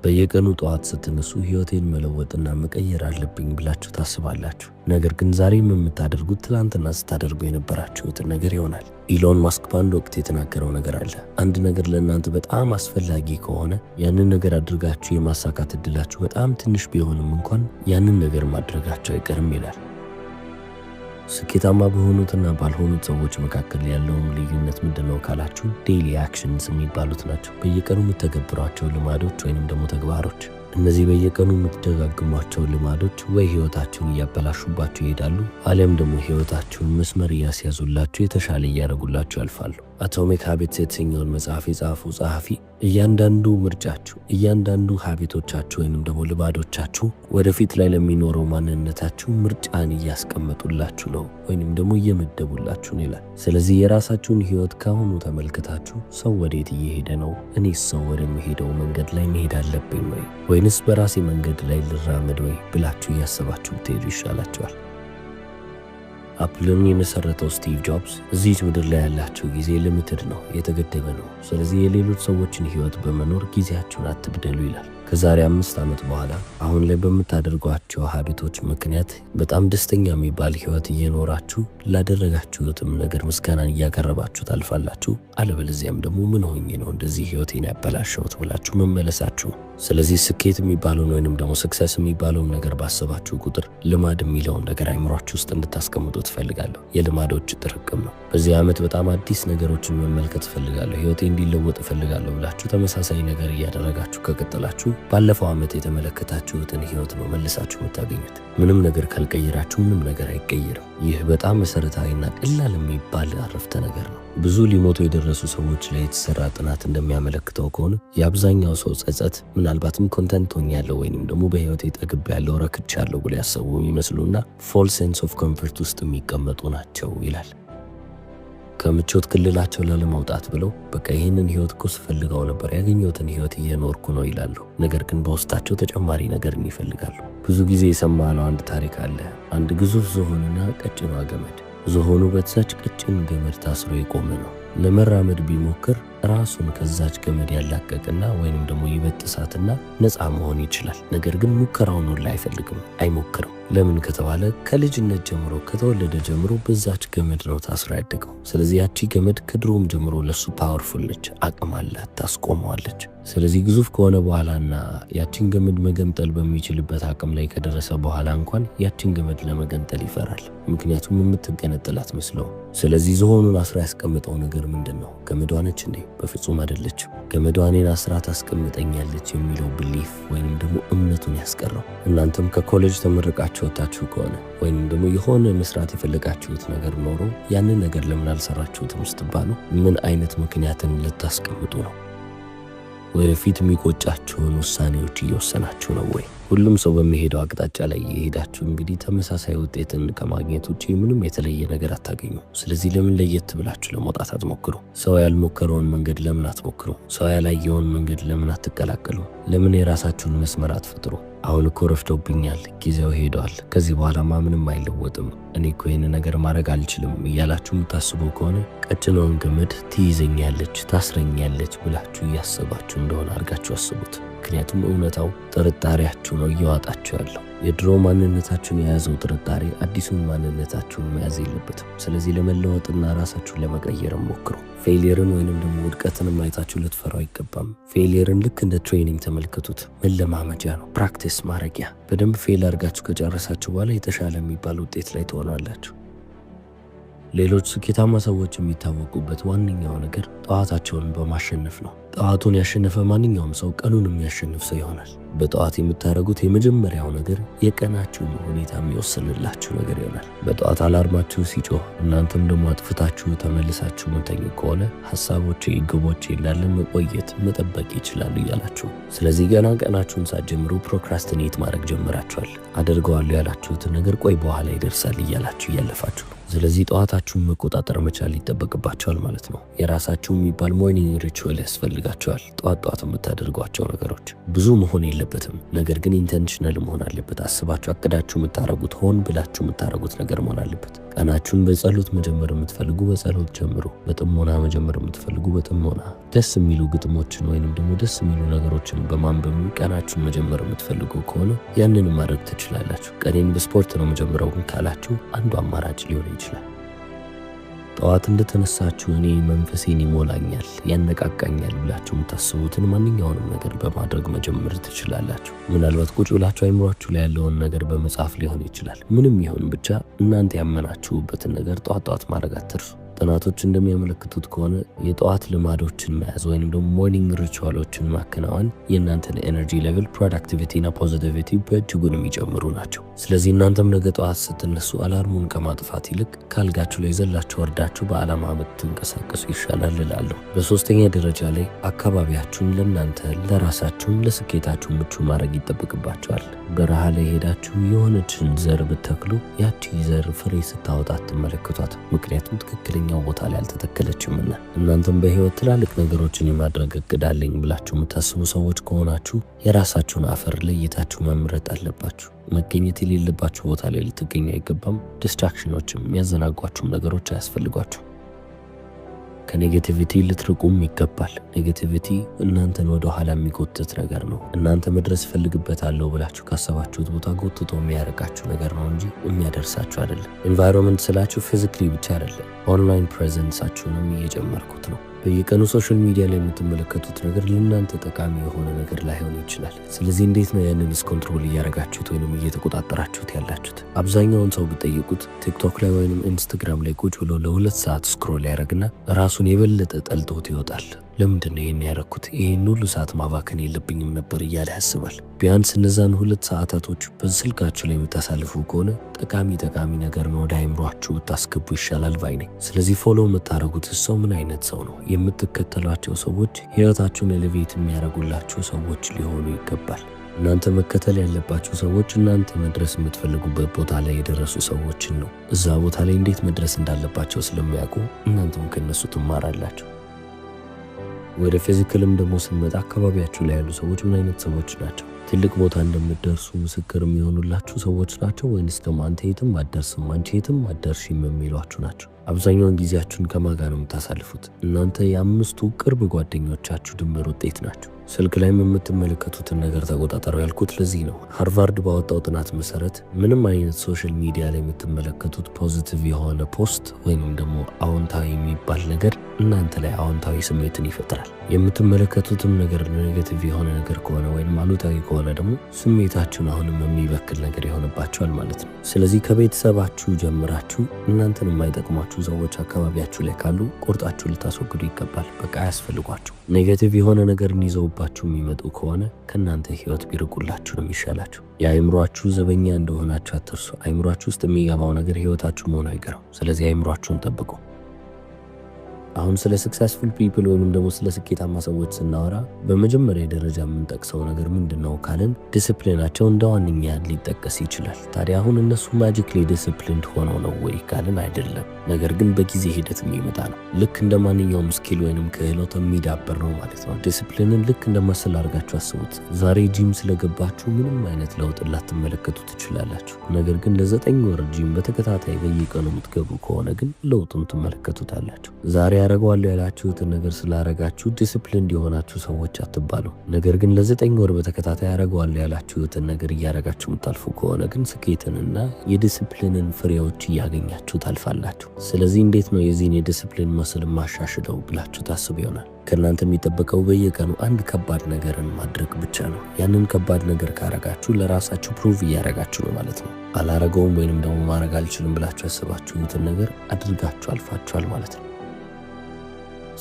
በየቀኑ ጠዋት ስትነሱ ህይወቴን መለወጥና መቀየር አለብኝ ብላችሁ ታስባላችሁ። ነገር ግን ዛሬም የምታደርጉት ትላንትና ስታደርጉ የነበራችሁትን ነገር ይሆናል። ኢሎን ማስክ በአንድ ወቅት የተናገረው ነገር አለ። አንድ ነገር ለእናንተ በጣም አስፈላጊ ከሆነ ያንን ነገር አድርጋችሁ የማሳካት እድላችሁ በጣም ትንሽ ቢሆንም እንኳን ያንን ነገር ማድረጋችሁ አይቀርም ይላል። ስኬታማ በሆኑትና ባልሆኑት ሰዎች መካከል ያለውን ልዩነት ምንድነው ካላችሁ ዴይሊ አክሽንስ የሚባሉት ናቸው። በየቀኑ የምትተገብሯቸው ልማዶች ወይንም ደግሞ ተግባሮች። እነዚህ በየቀኑ የምትደጋግሟቸው ልማዶች ወይ ህይወታችሁን እያበላሹባችሁ ይሄዳሉ፣ አሊያም ደግሞ ህይወታችሁን መስመር እያስያዙላችሁ የተሻለ እያደረጉላችሁ ያልፋሉ። አቶሚክ ሃቢትስ የተሰኘውን መጽሐፍ የጻፈው ጸሐፊ እያንዳንዱ ምርጫችሁ፣ እያንዳንዱ ሃቢቶቻችሁ ወይንም ደግሞ ልማዶቻችሁ ወደፊት ላይ ለሚኖረው ማንነታችሁ ምርጫን እያስቀመጡላችሁ ነው ወይንም ደግሞ እየመደቡላችሁ ነው ይላል። ስለዚህ የራሳችሁን ህይወት ካሁኑ ተመልክታችሁ ሰው ወዴት እየሄደ ነው፣ እኔስ ሰው ወደሚሄደው መንገድ ላይ መሄድ አለብኝ ወይንስ በራሴ መንገድ ላይ ልራመድ ወይ ብላችሁ እያሰባችሁ ብትሄዱ ይሻላችኋል። አፕልን የመሰረተው ስቲቭ ጆብስ እዚህ ምድር ላይ ያላችሁ ጊዜ ሊሚትድ ነው፣ የተገደበ ነው። ስለዚህ የሌሎች ሰዎችን ህይወት በመኖር ጊዜያችሁን አትግደሉ ይላል። ከዛሬ 5 ዓመት በኋላ አሁን ላይ በምታደርጓቸው ሀቢቶች ምክንያት በጣም ደስተኛ የሚባል ህይወት እየኖራችሁ ላደረጋችሁትም ነገር ምስጋናን እያቀረባችሁ ታልፋላችሁ። አለበለዚያም ደግሞ ምን ሆኜ ነው እንደዚህ ህይወቴን ያበላሸሁት ብላችሁ መመለሳችሁ። ስለዚህ ስኬት የሚባለውን ወይንም ደግሞ ሰክሰስ የሚባለውን ነገር ባሰባችሁ ቁጥር ልማድ የሚለውን ነገር አይምሯችሁ ውስጥ እንድታስቀምጡ ትፈልጋለሁ። የልማዶች ጥርቅም ነው። በዚህ ዓመት በጣም አዲስ ነገሮችን መመልከት እፈልጋለሁ፣ ህይወቴ እንዲለወጥ እፈልጋለሁ ብላችሁ ተመሳሳይ ነገር እያደረጋችሁ ከቀጠላችሁ ባለፈው ዓመት የተመለከታችሁትን ህይወት ነው መልሳችሁ የምታገኙት። ምንም ነገር ካልቀየራችሁ ምንም ነገር አይቀየርም። ይህ በጣም መሰረታዊና ቀላል የሚባል አረፍተ ነገር ነው። ብዙ ሊሞቱ የደረሱ ሰዎች ላይ የተሰራ ጥናት እንደሚያመለክተው ከሆነ የአብዛኛው ሰው ጸጸት ምናልባትም ኮንተንት ሆኛለሁ ወይንም ደግሞ በህይወቴ ጠግቤያለሁ፣ ረክቻለሁ ብሎ ያሰቡ የሚመስሉና ፎልስ ሴንስ ኦፍ ኮምፎርት ውስጥ የሚቀመጡ ናቸው ይላል። ከምቾት ክልላቸው ላለመውጣት ብለው በቃ ይህንን ህይወት እኮ ስፈልገው ነበር፣ ያገኘሁትን ህይወት እየኖርኩ ነው ይላሉ። ነገር ግን በውስጣቸው ተጨማሪ ነገርን ይፈልጋሉ። ብዙ ጊዜ የሰማነው አንድ ታሪክ አለ። አንድ ግዙፍ ዝሆንና ቀጭኗ ገመድ። ዝሆኑ በዛች ቀጭን ገመድ ታስሮ የቆመ ነው። ለመራመድ ቢሞክር ራሱን ከዛች ገመድ ያላቀቅና ወይንም ደግሞ ይበጥሳትና ነፃ መሆን ይችላል። ነገር ግን ሙከራውን ሁሉ አይፈልግም፣ አይሞክርም። ለምን ከተባለ ከልጅነት ጀምሮ ከተወለደ ጀምሮ በዛች ገመድ ነው ታስሮ ያደገው። ስለዚህ ያቺ ገመድ ከድሮም ጀምሮ ለሱ ፓወርፉል ነች፣ አቅም አላት፣ ታስቆመዋለች። ስለዚህ ግዙፍ ከሆነ በኋላና ያቺን ገመድ መገንጠል በሚችልበት አቅም ላይ ከደረሰ በኋላ እንኳን ያቺን ገመድ ለመገንጠል ይፈራል። ምክንያቱም የምትገነጠል አትመስለው። ስለዚህ ዝሆኑን አስራ ያስቀምጠው ነገር ምንድን ነው? ገመዷ ነች እንዴ? በፍጹም አይደለችም። ገመዷ እኔን አስራ ታስቀምጠኛለች የሚለው ብሊፍ ወይንም ደግሞ እምነቱን ያስቀረው። እናንተም ከኮሌጅ ተመርቃችሁ ወጣችሁ ከሆነ ወይንም ደግሞ የሆነ መስራት የፈለጋችሁት ነገር ኖሮ ያንን ነገር ለምን አልሰራችሁትም ስትባሉ ምን አይነት ምክንያትን ልታስቀምጡ ነው? ወደፊት የሚቆጫችሁን ውሳኔዎች እየወሰናችሁ ነው ወይ? ሁሉም ሰው በሚሄደው አቅጣጫ ላይ የሄዳችሁ እንግዲህ ተመሳሳይ ውጤትን ከማግኘት ውጪ ምንም የተለየ ነገር አታገኙ። ስለዚህ ለምን ለየት ብላችሁ ለመውጣት አትሞክሩ? ሰው ያልሞከረውን መንገድ ለምን አትሞክሩ? ሰው ያላየውን መንገድ ለምን አትቀላቀሉ? ለምን የራሳችሁን መስመር አትፈጥሩ? አሁን እኮ ረፍዶብኛል፣ ጊዜው ሄዷል፣ ከዚህ በኋላማ ምንም አይለወጥም፣ እኔ እኮ ይህን ነገር ማድረግ አልችልም እያላችሁ የምታስቡ ከሆነ ቀጭኗን ገመድ ትይዘኛለች፣ ታስረኛለች ብላችሁ እያሰባችሁ እንደሆነ አድርጋችሁ አስቡት። ምክንያቱም እውነታው ጥርጣሬያችሁ ነው እየዋጣችሁ ያለው። የድሮ ማንነታችሁን የያዘው ጥርጣሬ አዲሱን ማንነታችሁን መያዝ የለበትም። ስለዚህ ለመለወጥና ራሳችሁን ለመቀየር ሞክሩ። ፌሊየርን ወይንም ደግሞ ውድቀትን ማየታችሁ ልትፈራው አይገባም። ፌሊየርን ልክ እንደ ትሬኒንግ ተመልከቱት። መለማመጃ ነው፣ ፕራክቲስ ማድረጊያ። በደንብ ፌል አድርጋችሁ ከጨረሳችሁ በኋላ የተሻለ የሚባል ውጤት ላይ ትሆናላችሁ። ሌሎች ስኬታማ ሰዎች የሚታወቁበት ዋነኛው ነገር ጠዋታቸውን በማሸነፍ ነው። ጠዋቱን ያሸነፈ ማንኛውም ሰው ቀኑን የሚያሸንፍ ሰው ይሆናል። በጠዋት የምታደርጉት የመጀመሪያው ነገር የቀናችሁን ሁኔታ የሚወስንላችሁ ነገር ይሆናል። በጠዋት አላርማችሁ ሲጮህ እናንተም ደግሞ አጥፍታችሁ ተመልሳችሁ ምተኙ ከሆነ ሀሳቦቼ፣ ግቦቼ እንዳለ መቆየት መጠበቅ ይችላሉ እያላችሁ፣ ስለዚህ ገና ቀናችሁን ሳትጀምሩ ፕሮክራስቲኔት ማድረግ ጀምራችኋል። አደርገዋለሁ ያላችሁትን ነገር ቆይ በኋላ ይደርሳል እያላችሁ እያለፋችሁ ነው። ስለዚህ ጠዋታችሁን መቆጣጠር መቻል ይጠበቅባቸዋል ማለት ነው። የራሳችሁ የሚባል ሞርኒንግ ሪቹዋል ያስፈልጋቸዋል። ጠዋት የምታደርጓቸው ነገሮች ብዙ መሆን የለበትም፣ ነገር ግን ኢንቴንሽናል መሆን አለበት። አስባችሁ አቅዳችሁ የምታረጉት፣ ሆን ብላችሁ የምታረጉት ነገር መሆን አለበት። ቀናችሁን በጸሎት መጀመር የምትፈልጉ በጸሎት ጀምሩ። በጥሞና መጀመር የምትፈልጉ በጥሞና ደስ የሚሉ ግጥሞችን ወይንም ደግሞ ደስ የሚሉ ነገሮችን በማንበብ ቀናችሁን መጀመር የምትፈልጉ ከሆነ ያንን ማድረግ ትችላላችሁ። ቀኔን በስፖርት ነው መጀመሪያው ካላችሁ አንዱ አማራጭ ሊሆን ይችላል። ጠዋት እንደተነሳችሁ እኔ መንፈሴን ይሞላኛል፣ ያነቃቃኛል ብላችሁ የምታስቡትን ማንኛውንም ነገር በማድረግ መጀመር ትችላላችሁ። ምናልባት ቁጭ ብላችሁ አይምሯችሁ ላይ ያለውን ነገር በመጻፍ ሊሆን ይችላል። ምንም ይሁን ብቻ እናንተ ያመናችሁበትን ነገር ጠዋት ማድረግ አትርሱ። ጥናቶች እንደሚያመለክቱት ከሆነ የጠዋት ልማዶችን መያዝ ወይም ደግሞ ሞርኒንግ ሪቹዋሎችን ማከናወን የእናንተን ኤነርጂ ሌቭል፣ ፕሮዳክቲቪቲና ፖዚቲቪቲ በእጅጉን የሚጨምሩ ናቸው። ስለዚህ እናንተም ነገ ጠዋት ስትነሱ አላርሙን ከማጥፋት ይልቅ ካልጋችሁ ላይ ዘላችሁ ወርዳችሁ በዓላማ ብትንቀሳቀሱ ይሻላል እላለሁ። በሶስተኛ ደረጃ ላይ አካባቢያችሁን ለእናንተ ለራሳችሁም ለስኬታችሁ ምቹ ማድረግ ይጠበቅባቸዋል። በረሃ ላይ ሄዳችሁ የሆነችን ዘር ብትተክሉ ያቺ ዘር ፍሬ ስታወጣ ትመለከቷት። ምክንያቱም ትክክለኛው ቦታ ላይ አልተተከለችምና። እናንተም በህይወት ትላልቅ ነገሮችን የማድረግ እቅድ አለኝ ብላችሁ የምታስቡ ሰዎች ከሆናችሁ የራሳችሁን አፈር ለይታችሁ መምረጥ አለባችሁ። መገኘት የሌለባችሁ ቦታ ላይ ልትገኙ አይገባም። ዲስትራክሽኖችም የሚያዘናጓችሁም ነገሮች አያስፈልጓችሁ። ከኔጌቲቪቲ ልትርቁም ይገባል። ኔጌቲቪቲ እናንተን ወደ ኋላ የሚጎትት ነገር ነው። እናንተ መድረስ ፈልግበታለሁ ብላችሁ ካሰባችሁት ቦታ ጎትቶ የሚያርቃችሁ ነገር ነው እንጂ የሚያደርሳችሁ አይደለም። ኤንቫይሮንመንት ስላችሁ ፊዚካሊ ብቻ አይደለም፣ ኦንላይን ፕሬዘንሳችሁንም እየጨመርኩት ነው። በየቀኑ ሶሻል ሚዲያ ላይ የምትመለከቱት ነገር ለእናንተ ጠቃሚ የሆነ ነገር ላይሆን ይችላል። ስለዚህ እንዴት ነው ያንንስ ኮንትሮል እያረጋችሁት ወይንም እየተቆጣጠራችሁት ያላችሁት? አብዛኛውን ሰው ብጠይቁት ቲክቶክ ላይ ወይንም ኢንስታግራም ላይ ቁጭ ብሎ ለ2 ሰዓት ስክሮል ያደርግና ራሱን የበለጠ ጠልቶት ይወጣል። ለምንድን ነው ይሄን ያደረኩት? ይሄን ሁሉ ሰዓት ማባከን የለብኝም ነበር እያለ ያስባል። ቢያንስ እነዛን 2 ሰዓታቶች በስልካችሁ ላይ የምታሳልፉ ከሆነ ጠቃሚ ነገር ነው ወደ አይምሯችሁ ብታስገቡ ይሻላል ባይ ነኝ። ስለዚህ ፎሎ የምታደርጉት ሰው ምን አይነት ሰው ነው? የምትከተሏቸው ሰዎች ህይወታችሁን ኤሌቬት የሚያደርጉላችሁ ሰዎች ሊሆኑ ይገባል። እናንተ መከተል ያለባችሁ ሰዎች እናንተ መድረስ የምትፈልጉበት ቦታ ላይ የደረሱ ሰዎችን ነው። እዛ ቦታ ላይ እንዴት መድረስ እንዳለባቸው ስለሚያውቁ እናንተም ከነሱ ትማራላችሁ። ወደ ፊዚካልም ደግሞ ስንመጣ አካባቢያችሁ ላይ ያሉ ሰዎች ምን አይነት ሰዎች ናቸው? ትልቅ ቦታ እንደምትደርሱ ምስክር የሚሆኑላችሁ ሰዎች ናቸው ወይንስ ደግሞ አንተ የትም አትደርስም፣ አንቺ የትም አትደርሺም የሚሏችሁ ናቸው? አብዛኛውን ጊዜያችሁን ከማን ጋር ነው የምታሳልፉት? እናንተ የአምስቱ ቅርብ ጓደኞቻችሁ ድምር ውጤት ናቸው። ስልክ ላይም የምትመለከቱትን ነገር ተቆጣጠሩ ያልኩት ለዚህ ነው። ሃርቫርድ ባወጣው ጥናት መሰረት ምንም አይነት ሶሻል ሚዲያ ላይ የምትመለከቱት ፖዚቲቭ የሆነ ፖስት ወይም ደግሞ አዎንታዊ የሚባል ነገር እናንተ ላይ አዎንታዊ ስሜትን ይፈጥራል። የምትመለከቱትም ነገር ኔጌቲቭ የሆነ ነገር ከሆነ ወይም አሉታዊ ከሆነ ደግሞ ስሜታችሁን አሁንም የሚበክል ነገር ይሆንባችኋል ማለት ነው። ስለዚህ ከቤተሰባችሁ ጀምራችሁ እናንተን የማይጠቅሟችሁ ሰዎች አካባቢያችሁ ላይ ካሉ ቁርጣችሁ ልታስወግዱ ይገባል። በቃ አያስፈልጓችሁ። ኔጌቲቭ የሆነ ነገርን ይዘውባችሁ የሚመጡ ከሆነ ከእናንተ ህይወት ቢርቁላችሁ ነው የሚሻላችሁ። የአይምሯችሁ ዘበኛ እንደሆናችሁ አትርሱ። አይምሯችሁ ውስጥ የሚገባው ነገር ህይወታችሁ መሆኑ አይቀርም። ስለዚህ አይምሯችሁን ጠብቁ። አሁን ስለ ሰክሰስፉል ፒፕል ወይንም ደግሞ ስለ ስኬታማ ሰዎች ስናወራ በመጀመሪያ ደረጃ የምንጠቅሰው ነገር ምንድነው ካልን ዲሲፕሊናቸው እንደ ዋነኛ ሊጠቀስ ይችላል። ታዲያ አሁን እነሱ ማጂክሊ ዲሲፕሊንድ ሆነው ነው ወይ ካልን አይደለም። ነገር ግን በጊዜ ሂደት የሚመጣ ነው። ልክ እንደ ማንኛውም ስኪል ወይንም ክህሎት የሚዳበር ነው ማለት ነው። ዲሲፕሊንን ልክ እንደመሰል አድርጋችሁ አስቡት። ዛሬ ጂም ስለገባችሁ ምንም አይነት ለውጥ ላትመለከቱ ትችላላችሁ። ነገር ግን ለ9 ወር ጂም በተከታታይ በየቀኑ የምትገቡ ከሆነ ግን ለውጡን ትመለከቱታላችሁ። ዛሬ ያረጋዋለሁ ያላችሁትን ነገር ስላረጋችሁ ዲሲፕሊን የሆናችሁ ሰዎች አትባሉ። ነገር ግን ለ9 ወር በተከታታይ ያረጋዋለሁ ያላችሁትን ነገር እያረጋችሁ የምታልፉ ከሆነ ግን ስኬትንና የዲሲፕሊንን ፍሬዎች እያገኛችሁ ታልፋላችሁ። ስለዚህ እንዴት ነው የዚህን የዲሲፕሊን መስል ማሻሽለው ብላችሁ ታስቡ ይሆናል። ከእናንተ የሚጠበቀው በየቀኑ አንድ ከባድ ነገርን ማድረግ ብቻ ነው። ያንን ከባድ ነገር ካረጋችሁ ለራሳችሁ ፕሩቭ እያረጋችሁ ነው ማለት ነው። አላረገውም ወይንም ደግሞ ማድረግ አልችልም ብላችሁ ያሰባችሁትን ነገር አድርጋችሁ አልፋችኋል ማለት ነው።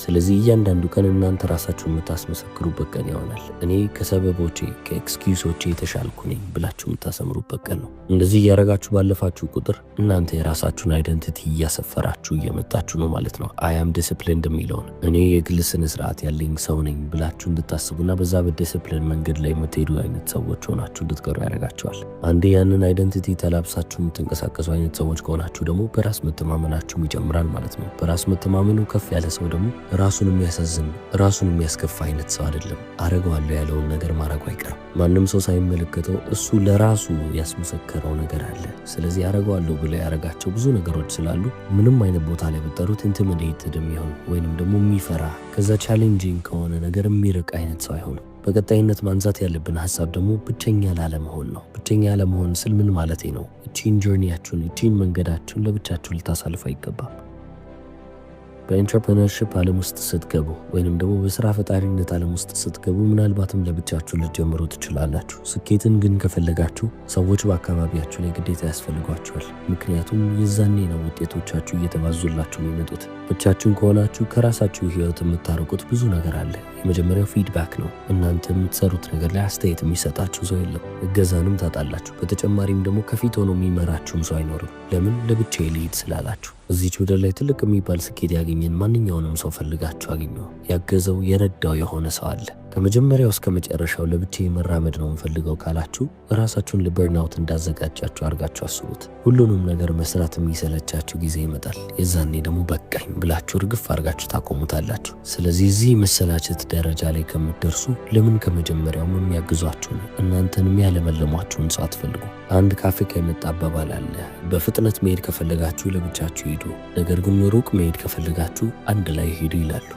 ስለዚህ እያንዳንዱ ቀን እናንተ ራሳችሁን የምታስመሰክሩበት ቀን ይሆናል። እኔ ከሰበቦቼ ከኤክስኪውሶቼ የተሻልኩ ነኝ ብላችሁ የምታሰምሩበት ቀን ነው። እንደዚህ እያረጋችሁ ባለፋችሁ ቁጥር እናንተ የራሳችሁን አይደንቲቲ እያሰፈራችሁ እየመጣችሁ ነው ማለት ነው። አያም ዲስፕሊንድ የሚለውን እኔ የግል ስነ ስርዓት ያለኝ ሰው ነኝ ብላችሁ እንድታስቡና በዛ በዲስፕሊን መንገድ ላይ የምትሄዱ አይነት ሰዎች ሆናችሁ እንድትቀሩ ያደርጋቸዋል። አንዴ ያንን አይደንቲቲ ተላብሳችሁ የምትንቀሳቀሱ አይነት ሰዎች ከሆናችሁ ደግሞ በራስ መተማመናችሁም ይጨምራል ማለት ነው። በራስ መተማመኑ ከፍ ያለ ሰው ደግሞ ራሱን የሚያሳዝን ራሱን የሚያስከፋ አይነት ሰው አይደለም። አረገዋለሁ ያለውን ነገር ማድረጉ አይቀርም። ማንም ሰው ሳይመለከተው እሱ ለራሱ ያስመሰከረው ነገር አለ። ስለዚህ አረገዋለሁ ብሎ ያረጋቸው ብዙ ነገሮች ስላሉ ምንም አይነት ቦታ ላይ በጠሩት ኢንቲሚዴትድ የሚሆን ወይንም ደግሞ የሚፈራ ከዛ ቻሌንጂንግ ከሆነ ነገር የሚርቅ አይነት ሰው አይሆንም። በቀጣይነት ማንሳት ያለብን ሀሳብ ደግሞ ብቸኛ ላለመሆን ነው። ብቸኛ ላለመሆን ስል ምን ማለቴ ነው? እቺን ጆርኒያችሁን እቺን መንገዳችሁን ለብቻችሁ ልታሳልፉ አይገባም። በኢንተርፕረነርሺፕ ዓለም ውስጥ ስትገቡ ወይንም ደግሞ በስራ ፈጣሪነት ዓለም ውስጥ ስትገቡ ምናልባትም ለብቻችሁ ልትጀምሩ ትችላላችሁ። ስኬትን ግን ከፈለጋችሁ ሰዎች በአካባቢያችሁ ላይ ግዴታ ያስፈልጓችኋል። ምክንያቱም የዛኔ ነው ውጤቶቻችሁ እየተባዙላችሁ የሚመጡት። ብቻችሁን ከሆናችሁ ከራሳችሁ ህይወት የምታርቁት ብዙ ነገር አለ። የመጀመሪያው ፊድባክ ነው። እናንተ የምትሰሩት ነገር ላይ አስተያየት የሚሰጣችሁ ሰው የለም። እገዛንም ታጣላችሁ። በተጨማሪም ደግሞ ከፊት ሆኖ የሚመራችሁም ሰው አይኖርም። ለምን? ለብቻዬ ልሂድ ስላላችሁ። እዚች ምድር ላይ ትልቅ የሚባል ስኬት ያገኘን ማንኛውንም ሰው ፈልጋችሁ አገኘው። ያገዘው የረዳው የሆነ ሰው አለ። ከመጀመሪያው እስከ መጨረሻው ለብቻዬ መራመድ ነው የምፈልገው ካላችሁ ራሳችሁን ለበርናውት እንዳዘጋጃችሁ አድርጋችሁ አስቡት። ሁሉንም ነገር መስራት የሚሰለቻችሁ ጊዜ ይመጣል። የዛኔ ደግሞ በቃኝ ብላችሁ እርግፍ አድርጋችሁ ታቆሙታላችሁ። ስለዚህ እዚህ መሰላቸት ደረጃ ላይ ከምትደርሱ ለምን ከመጀመሪያውም የሚያግዟችሁን እናንተን የሚያለመልሟችሁን ሰው አትፈልጉ። አንድ ከአፍሪካ የመጣ አባባል አለ። በፍጥነት መሄድ ከፈለጋችሁ ለብቻችሁ ሂዱ፣ ነገር ግን ሩቅ መሄድ ከፈለጋችሁ አንድ ላይ ሂዱ ይላሉ።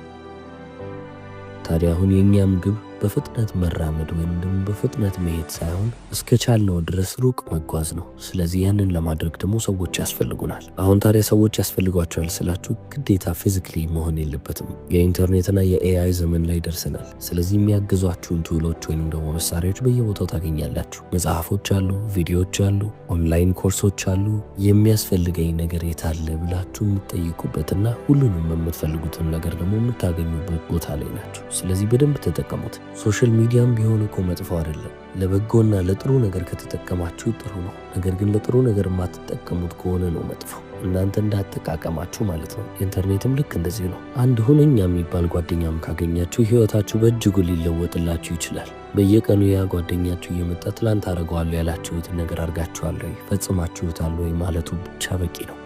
ታዲያ አሁን የእኛም ግብ በፍጥነት መራመድ ወይም ደግሞ በፍጥነት መሄድ ሳይሆን እስከ ቻልነው ድረስ ሩቅ መጓዝ ነው። ስለዚህ ያንን ለማድረግ ደግሞ ሰዎች ያስፈልጉናል። አሁን ታዲያ ሰዎች ያስፈልጓቸዋል ስላችሁ ግዴታ ፊዚክሊ መሆን የለበትም። የኢንተርኔትና የኤአይ ዘመን ላይ ደርሰናል። ስለዚህ የሚያግዟችሁን ቱሎች ወይም ደግሞ መሳሪያዎች በየቦታው ታገኛላችሁ። መጽሐፎች አሉ፣ ቪዲዮዎች አሉ፣ ኦንላይን ኮርሶች አሉ። የሚያስፈልገኝ ነገር የታለ ብላችሁ የምትጠይቁበትና ሁሉንም የምትፈልጉትን ነገር ደግሞ የምታገኙበት ቦታ ላይ ናቸው። ስለዚህ በደንብ ተጠቀሙት። ሶሻል ሚዲያም ቢሆን እኮ መጥፎ አይደለም። ለበጎና ለጥሩ ነገር ከተጠቀማችሁ ጥሩ ነው። ነገር ግን ለጥሩ ነገር የማትጠቀሙት ከሆነ ነው መጥፎ። እናንተ እንዳጠቃቀማችሁ ማለት ነው። ኢንተርኔትም ልክ እንደዚህ ነው። አንድ ሁነኛ የሚባል ጓደኛም ካገኛችሁ ህይወታችሁ በእጅጉ ሊለወጥላችሁ ይችላል። በየቀኑ ያ ጓደኛችሁ እየመጣ ትላንት አደርገዋለሁ ያላችሁትን ነገር አድርጋችኋል ወይ ፈጽማችሁታል ወይ ማለቱ ብቻ በቂ ነው።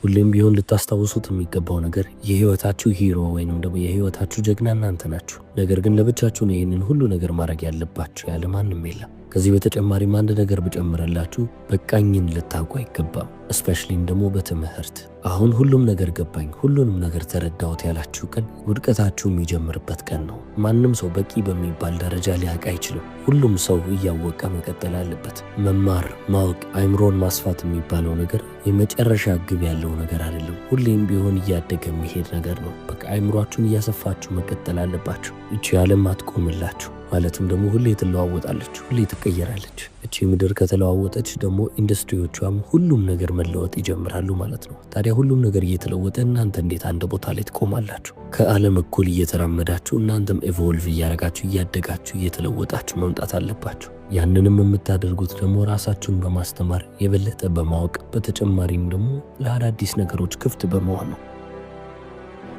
ሁሌም ቢሆን ልታስታውሱት የሚገባው ነገር የህይወታችሁ ሂሮ ወይንም ደግሞ የህይወታችሁ ጀግና እናንተ ናችሁ። ነገር ግን ለብቻችሁ ነው ይህንን ሁሉ ነገር ማድረግ ያለባችሁ፣ ያለ ማንም የለም። ከዚህ በተጨማሪም አንድ ነገር ብጨምረላችሁ በቃኝን ልታውቁ አይገባም። እስፔሻሊም ደግሞ በትምህርት አሁን ሁሉም ነገር ገባኝ፣ ሁሉንም ነገር ተረዳሁት ያላችሁ ቀን ውድቀታችሁ የሚጀምርበት ቀን ነው። ማንም ሰው በቂ በሚባል ደረጃ ሊያውቅ አይችልም። ሁሉም ሰው እያወቀ መቀጠል አለበት። መማር፣ ማወቅ፣ አይምሮን ማስፋት የሚባለው ነገር የመጨረሻ ግብ ያለው ነገር አይደለም። ሁሌም ቢሆን እያደገ የሚሄድ ነገር ነው። በቃ አይምሯችሁን እያሰፋችሁ መቀጠል አለባችሁ። እቺ ዓለም አትቆምላችሁ። ማለትም ደግሞ ሁሌ ትለዋወጣለች፣ ሁሌ ትቀየራለች። እቺ ምድር ከተለዋወጠች ደግሞ ኢንዱስትሪዎቿም ሁሉም ነገር መለወጥ ይጀምራሉ ማለት ነው። ታዲያ ሁሉም ነገር እየተለወጠ እናንተ እንዴት አንድ ቦታ ላይ ትቆማላችሁ? ከዓለም እኩል እየተራመዳችሁ እናንተም ኤቮልቭ እያደረጋችሁ እያደጋችሁ እየተለወጣችሁ መምጣት አለባችሁ። ያንንም የምታደርጉት ደግሞ ራሳችሁን በማስተማር የበለጠ በማወቅ በተጨማሪም ደግሞ ለአዳዲስ ነገሮች ክፍት በመሆን ነው።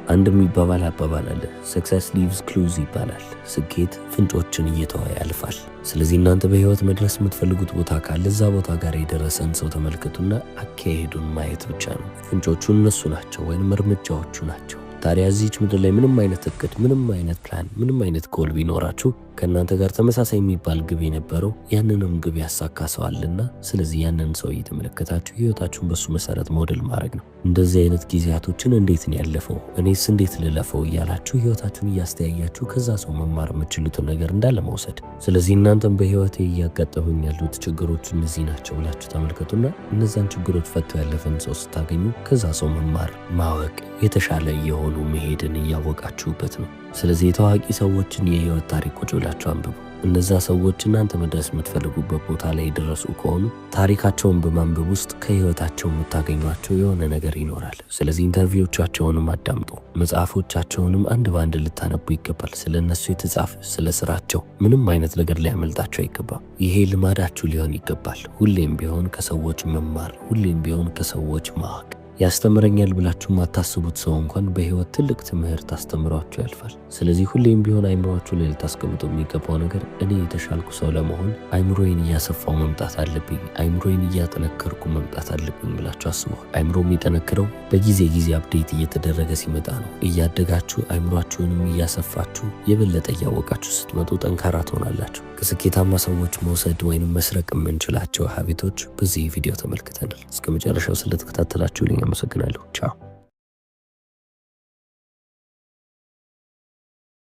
አንድ የሚባባል አባባል አለ። ሰክሰስ ሊቭስ ክሉዝ ይባላል። ስኬት ፍንጮችን እየተወ ያልፋል። ስለዚህ እናንተ በህይወት መድረስ የምትፈልጉት ቦታ ካለ እዛ ቦታ ጋር የደረሰን ሰው ተመልከቱና አካሄዱን ማየት ብቻ ነው። ፍንጮቹ እነሱ ናቸው ወይም እርምጃዎቹ ናቸው። ታዲያ እዚች ምድር ላይ ምንም አይነት እቅድ፣ ምንም አይነት ፕላን፣ ምንም አይነት ጎል ቢኖራችሁ ከእናንተ ጋር ተመሳሳይ የሚባል ግብ የነበረው ያንንም ግብ ያሳካ ሰው አለና ስለዚህ ያንን ሰው እየተመለከታችሁ ህይወታችሁን በሱ መሰረት ሞዴል ማድረግ ነው። እንደዚህ አይነት ጊዜያቶችን እንዴት ነው ያለፈው፣ እኔስ እንዴት ልለፈው እያላችሁ ህይወታችሁን እያስተያያችሁ ከዛ ሰው መማር የምትችሉትን ነገር እንዳለ መውሰድ። ስለዚህ እናንተም በህይወቴ እያጋጠሙኝ ያሉት ችግሮች እነዚህ ናቸው ብላችሁ ተመልከቱና እነዛን ችግሮች ፈቶ ያለፈን ሰው ስታገኙ ከዛ ሰው መማር፣ ማወቅ፣ የተሻለ የሆኑ መሄድን እያወቃችሁበት ነው። ስለዚህ የታዋቂ ሰዎችን የህይወት ታሪክ ቁጭ ብላችሁ አንብቡ። እነዛ ሰዎች እናንተ መድረስ የምትፈልጉበት ቦታ ላይ የደረሱ ከሆኑ ታሪካቸውን በማንበብ ውስጥ ከህይወታቸው የምታገኟቸው የሆነ ነገር ይኖራል። ስለዚህ ኢንተርቪዎቻቸውንም አዳምጡ፣ መጽሐፎቻቸውንም አንድ በአንድ ልታነቡ ይገባል። ስለ እነሱ የተጻፈ ስለ ስራቸው ምንም አይነት ነገር ሊያመልጣቸው አይገባም። ይሄ ልማዳችሁ ሊሆን ይገባል። ሁሌም ቢሆን ከሰዎች መማር፣ ሁሌም ቢሆን ከሰዎች ማወቅ። ያስተምረኛል ብላችሁ ማታስቡት ሰው እንኳን በህይወት ትልቅ ትምህርት አስተምሯችሁ ያልፋል። ስለዚህ ሁሌም ቢሆን አይምሮአችሁ ላይ ልታስቀምጡ የሚገባው ነገር እኔ የተሻልኩ ሰው ለመሆን አይምሮዬን እያሰፋው መምጣት አለብኝ፣ አይምሮዬን እያጠነከርኩ መምጣት አለብኝ ብላችሁ አስቡ። አይምሮ የሚጠነክረው በጊዜ አፕዴት እየተደረገ ሲመጣ ነው። እያደጋችሁ አይምሮአችሁንም እያሰፋችሁ የበለጠ እያወቃችሁ ስትመጡ ጠንካራ ትሆናላችሁ። ከስኬታማ ሰዎች መውሰድ ወይንም መስረቅ የምንችላቸው ሀቢቶች በዚህ ቪዲዮ ተመልክተናል። እስከ መጨረሻው ስለተከታተላችሁልኝ አመሰግናለሁ። ቻው።